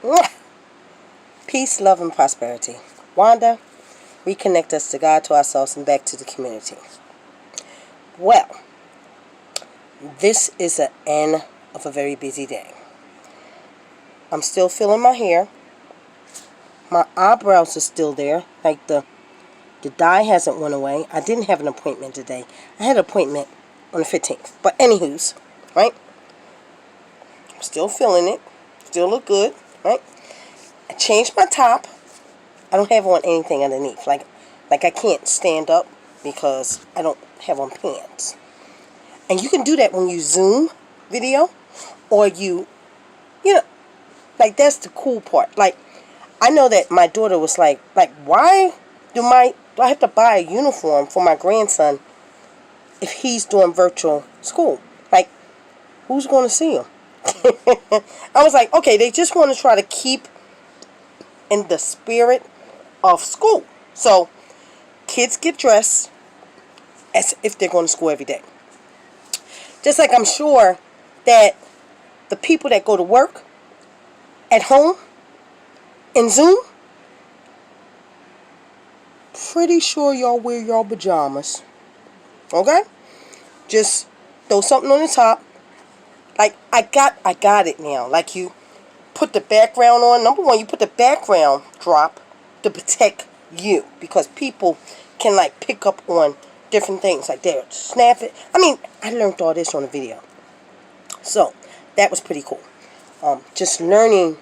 Mwah! Peace, love, and prosperity. Wanda, reconnect us to God, to ourselves, and back to the community. Well, this is the end of a very busy day. I'm still feeling my hair. My eyebrows are still there. Like the dye hasn't went away. I didn't have an appointment today. I had an appointment on the 15th. But anywho's, right? I'm still feeling it. Still look good, right? I changed my top. I don't have on anything underneath. Like I can't stand up because I don't have on pants. And you can do that when you Zoom video, or you know, like that's the cool part. Like, I know that my daughter was like, why do I have to buy a uniform for my grandson if he's doing virtual school? Like, who's going to see him? I was like, okay, they just want to try to keep in the spirit of school. So, kids get dressed as if they're going to school every day. Just like I'm sure that the people that go to work at home in Zoom, pretty sure y'all wear y'all pajamas. Okay? Just throw something on the top. Like, I got it now. Like, you put the background on. Number one, you put the background drop to protect you, because people can like pick up on different things, like they'll snap it. I mean, I learned all this on a video, so that was pretty cool. Just learning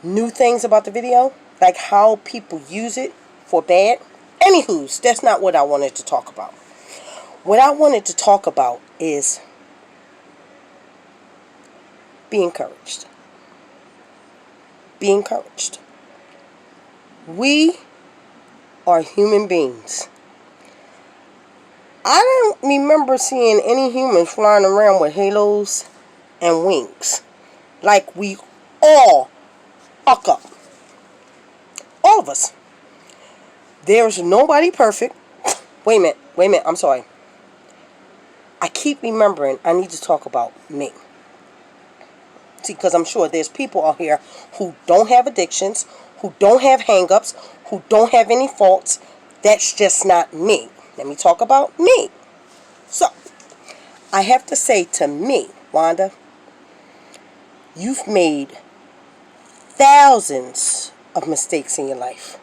new things about the video, like how people use it for bad. Anywho's, that's not what I wanted to talk about. What I wanted to talk about is be encouraged. Be encouraged. We are human beings. I don't remember seeing any humans flying around with halos and wings. Like, we all fuck up. All of us. There's nobody perfect. Wait a minute, I'm sorry. I keep remembering I need to talk about me. See, because I'm sure there's people out here who don't have addictions, who don't have hang-ups, who don't have any faults. That's just not me. Let me talk about me. So, I have to say to me, Wanda, you've made thousands of mistakes in your life.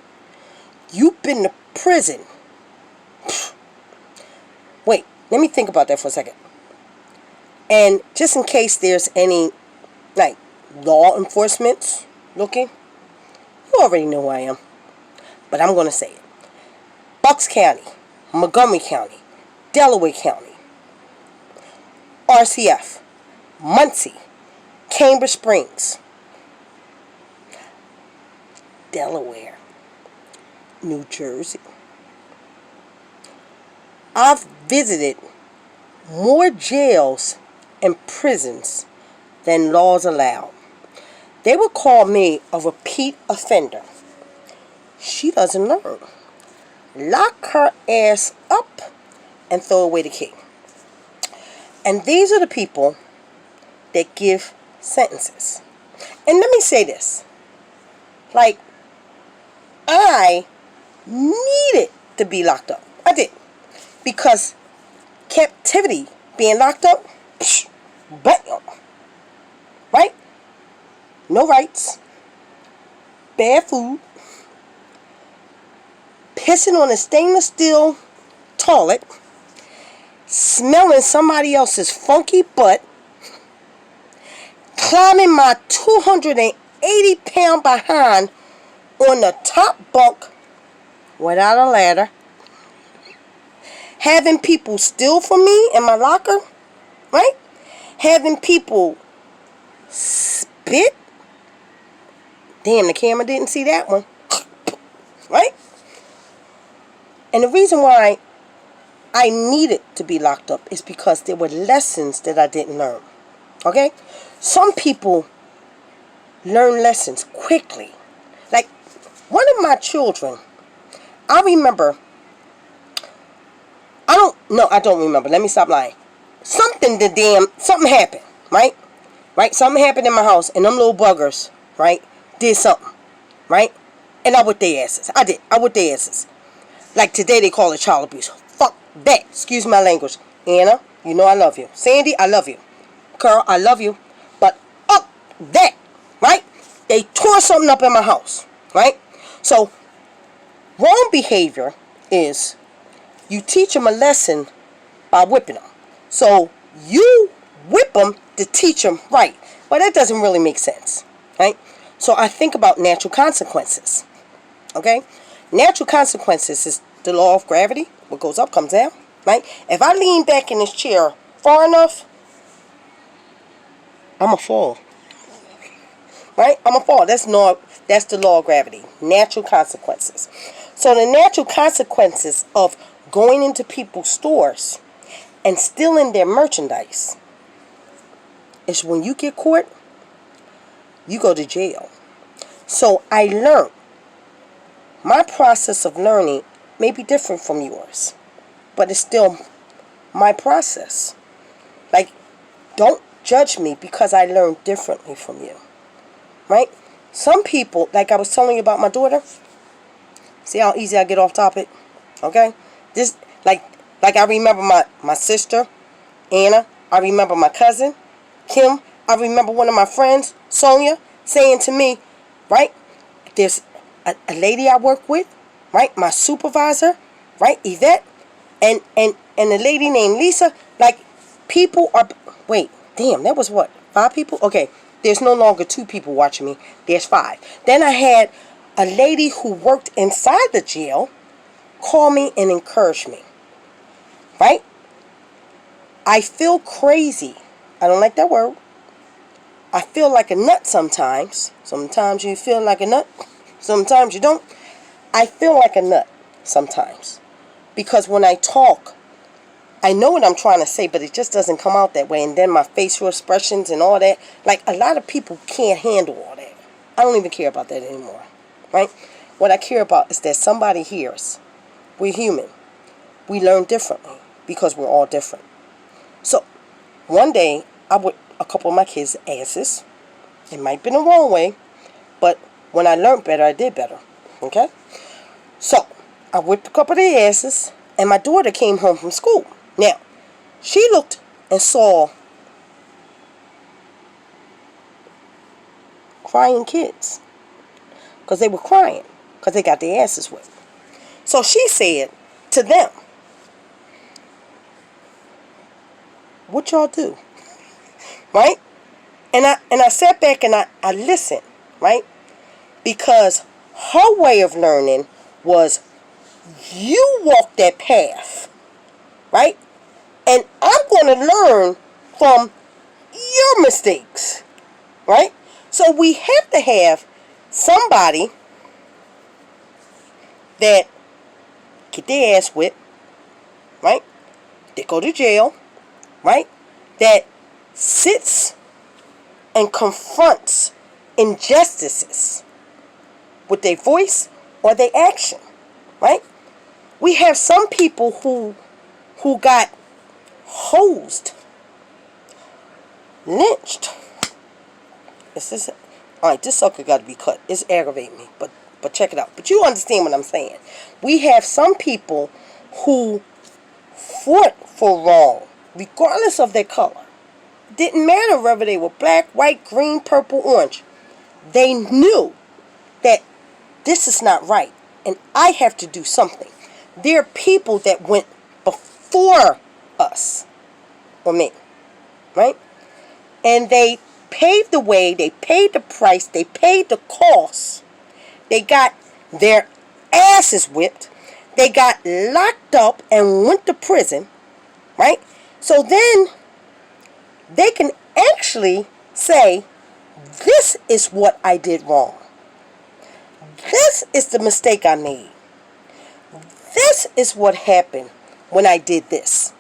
You've been to prison. Wait, let me think about that for a second. And just in case there's any, like, law enforcement looking, you already know who I am. But I'm going to say it. Bucks County, Montgomery County, Delaware County, RCF, Muncie, Cambridge Springs, Delaware, New Jersey. I've visited more jails and prisons than laws allow. They would call me a repeat offender. She doesn't learn. Lock her ass up and throw away the key. And these are the people that give sentences. And let me say this. Like, I needed to be locked up. I did. Because captivity, being locked up, bam. Right? No rights. Bad food. Pissing on a stainless steel toilet. Smelling somebody else's funky butt. Climbing my 280-pound behind on the top bunk without a ladder. Having people steal from me in my locker. Right? Having people spit. Damn, the camera didn't see that one. Right? And the reason why I needed to be locked up is because there were lessons that I didn't learn. Okay? Some people learn lessons quickly. Like, one of my children, I remember, I don't remember. Let me stop lying. Something happened, right? Right? Something happened in my house, and them little buggers, right, did something, right? And I whipped their asses. I did. I whipped their asses. Like today they call it child abuse. Fuck that. Excuse my language. Anna, you know I love you. Sandy, I love you. Carl, I love you. But up that, right? They tore something up in my house, right? So, wrong behavior is you teach them a lesson by whipping them. So, you whip them to teach them right. Well, that doesn't really make sense, right? So, I think about natural consequences, okay? Natural consequences is the law of gravity. What goes up comes down, right? If I lean back in this chair far enough, I'm going to fall. Right? I'm going to fall. That's the law of gravity. Natural consequences. So the natural consequences of going into people's stores and stealing their merchandise is when you get caught, you go to jail. So I learned. My process of learning may be different from yours, but it's still my process. Like, don't judge me because I learned differently from you. Right? Some people, like I was telling you about my daughter, see how easy I get off topic? Okay? This, like I remember my sister, Anna. I remember my cousin, Kim. I remember one of my friends, Sonia, saying to me, right? There's a lady I work with, right? My supervisor, right? Yvette, and a lady named Lisa. Like, people are, wait, damn, that was what? 5 people? Okay. There's no longer 2 people watching me. There's 5. Then I had a lady who worked inside the jail call me and encourage me. Right? I feel crazy. I don't like that word. I feel like a nut sometimes. Sometimes you feel like a nut. Sometimes you don't. I feel like a nut sometimes. Because when I talk, I know what I'm trying to say, but it just doesn't come out that way. And then my facial expressions and all that. Like, a lot of people can't handle all that. I don't even care about that anymore. Right? What I care about is that somebody hears. We're human. We learn differently because we're all different. So, one day, I whipped a couple of my kids' asses. It might have been the wrong way, but when I learned better, I did better. Okay? So, I whipped a couple of their asses, and my daughter came home from school. Now, she looked and saw crying kids because they were crying because they got their asses whipped. So she said to them, what y'all do? Right? And I sat back and I listened, right? Because her way of learning was you walk that path, right? And I'm going to learn from your mistakes, right? So we have to have somebody that get their ass whipped, right? They go to jail, right? That sits and confronts injustices with their voice or their action, right? We have some people who got hosed, lynched. Alright, this sucker got to be cut. It's aggravating me, but check it out. But you understand what I'm saying. We have some people who fought for wrong, regardless of their color. Didn't matter whether they were black, white, green, purple, orange. They knew that this is not right, and I have to do something. There are people that went before us, or me, right? And they paved the way, they paid the price, they paid the cost. They got their asses whipped. They got locked up and went to prison, right? So then they can actually say, this is what I did wrong. This is the mistake I made. This is what happened when I did this.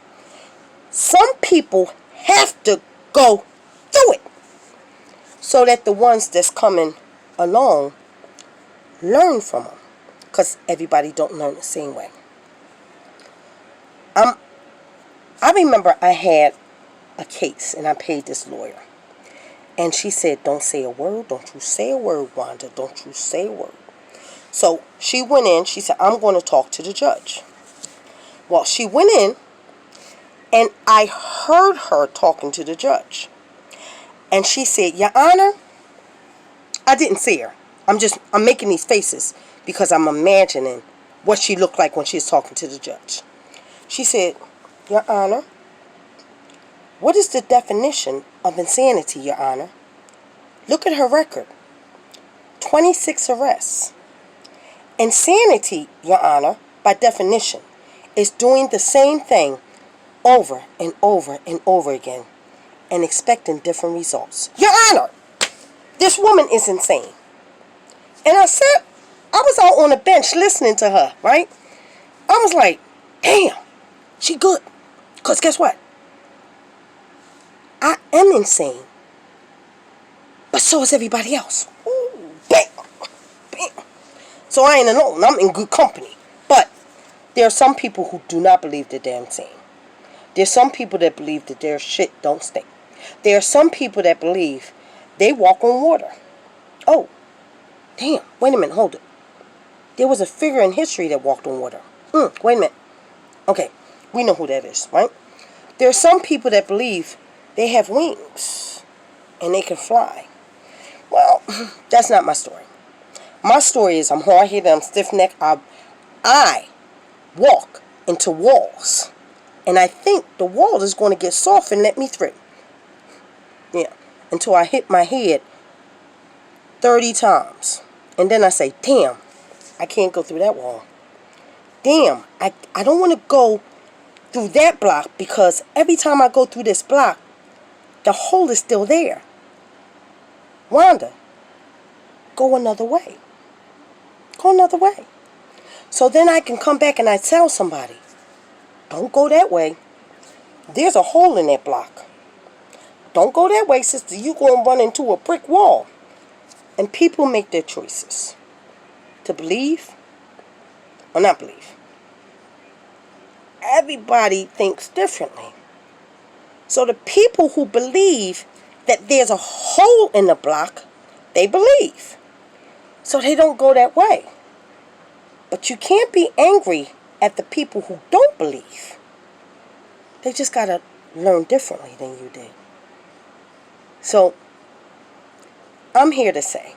Some people have to go through it so that the ones that's coming along learn from them, because everybody don't learn the same way. I remember I had a case and I paid this lawyer, And she said, don't say a word. Don't you say a word, Wanda. Don't you say a word. So she went in. She said, I'm going to talk to the judge. Well, she went in, and I heard her talking to the judge. And she said, Your Honor, I didn't see her. I'm making these faces because I'm imagining what she looked like when she was talking to the judge. She said, Your Honor, what is the definition of insanity, Your Honor? Look at her record. 26 arrests. Insanity, Your Honor, by definition, is doing the same thing over and over and over again and expecting different results. Your Honor, this woman is insane. And I was out on the bench listening to her, right? I was like, damn, she good. Because guess what? I am insane. But so is everybody else. Ooh, bam, bam. So I ain't alone. I'm in good company. But there are some people who do not believe that they're insane. There's some people that believe that their shit don't stink. There are some people that believe they walk on water. Oh, damn. Wait a minute. Hold it. There was a figure in history that walked on water. Wait a minute. Okay. We know who that is, right? There are some people that believe they have wings and they can fly. Well, that's not my story. My story is I'm hard-headed, I'm stiff-necked. I walk into walls. And I think the wall is going to get soft and let me through. Yeah. Until I hit my head 30 times. And then I say, damn, I can't go through that wall. Damn, I don't want to go through that block because every time I go through this block, the hole is still there. Wanda, go another way. Go another way. So then I can come back and I tell somebody, don't go that way. There's a hole in that block. Don't go that way, sister. You're going to run into a brick wall. And people make their choices. To believe or not believe. Everybody thinks differently. So the people who believe that there's a hole in the block, they believe. So they don't go that way. But you can't be angry at the people who don't believe. They just got to learn differently than you did. So I'm here to say,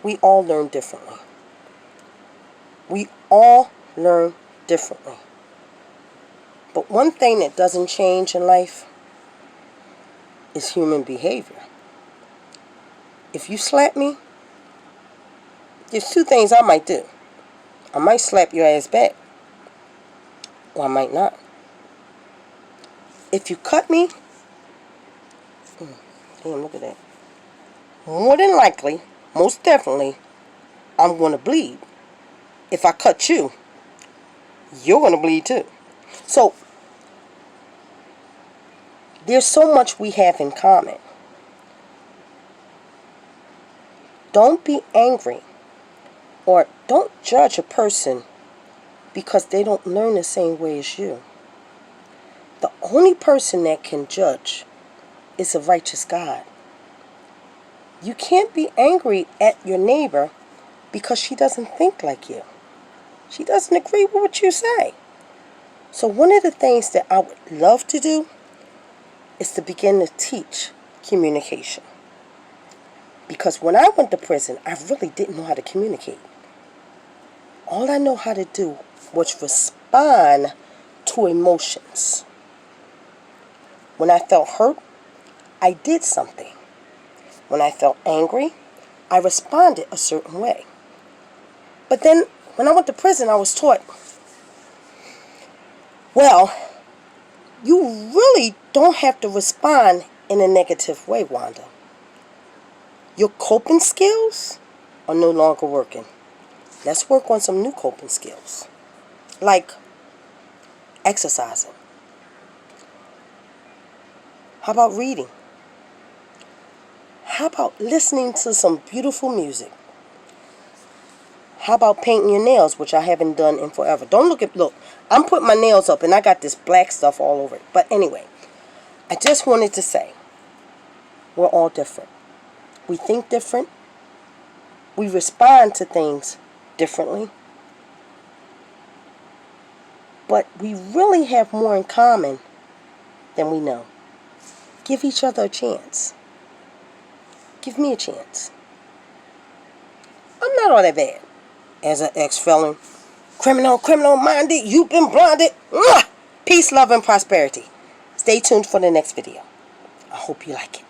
we all learn differently. We all learn differently. But one thing that doesn't change in life is human behavior. If you slap me, there's two things I might do. I might slap your ass back, or I might not. If you cut me, damn, look at that. More than likely, most definitely, I'm going to bleed. If I cut you, you're going to bleed too. So, there's so much we have in common. Don't be angry or don't judge a person because they don't learn the same way as you. The only person that can judge is a righteous God. You can't be angry at your neighbor because she doesn't think like you. She doesn't agree with what you say. So one of the things that I would love to do is to begin to teach communication. Because when I went to prison, I really didn't know how to communicate. All I know how to do was respond to emotions. When I felt hurt, I did something. When I felt angry, I responded a certain way. But then, when I went to prison, I was taught, well, you really don't have to respond in a negative way, Wanda. Your coping skills are no longer working. Let's work on some new coping skills. Like exercising. How about reading? How about listening to some beautiful music? How about painting your nails, which I haven't done in forever? Look, I'm putting my nails up and I got this black stuff all over it. But anyway, I just wanted to say, We're all different. We think different. We respond to things differently. But we really have more in common than we know. Give each other a chance. Give me a chance. I'm not all that bad. As an ex-felon, criminal-minded, you've been blinded. Peace, love, and prosperity. Stay tuned for the next video. I hope you like it.